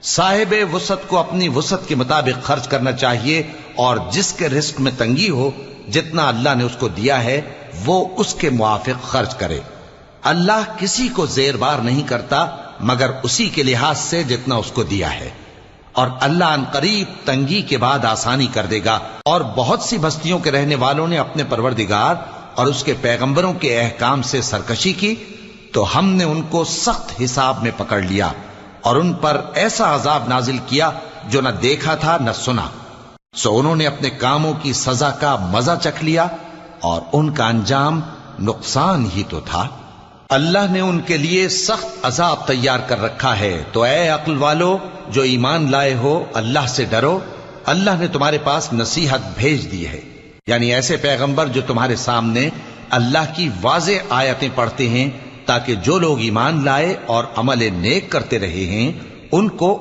صاحب وسعت کو اپنی وسعت کے مطابق خرچ کرنا چاہیے، اور جس کے رزق میں تنگی ہو جتنا اللہ نے اس کو دیا ہے وہ اس کے موافق خرچ کرے۔ اللہ کسی کو زیر بار نہیں کرتا مگر اسی کے لحاظ سے جتنا اس کو دیا ہے، اور اللہ ان قریب تنگی کے بعد آسانی کر دے گا۔ اور بہت سی بستیوں کے رہنے والوں نے اپنے پروردگار اور اس کے پیغمبروں کے احکام سے سرکشی کی تو ہم نے ان کو سخت حساب میں پکڑ لیا اور ان پر ایسا عذاب نازل کیا جو نہ دیکھا تھا نہ سنا، سو انہوں نے اپنے کاموں کی سزا کا مزہ چکھ لیا اور ان کا انجام نقصان ہی تو تھا۔ اللہ نے ان کے لیے سخت عذاب تیار کر رکھا ہے، تو اے عقل والو جو ایمان لائے ہو اللہ سے ڈرو۔ اللہ نے تمہارے پاس نصیحت بھیج دی ہے، یعنی ایسے پیغمبر جو تمہارے سامنے اللہ کی واضح آیتیں پڑھتے ہیں تاکہ جو لوگ ایمان لائے اور عمل نیک کرتے رہے ہیں ان کو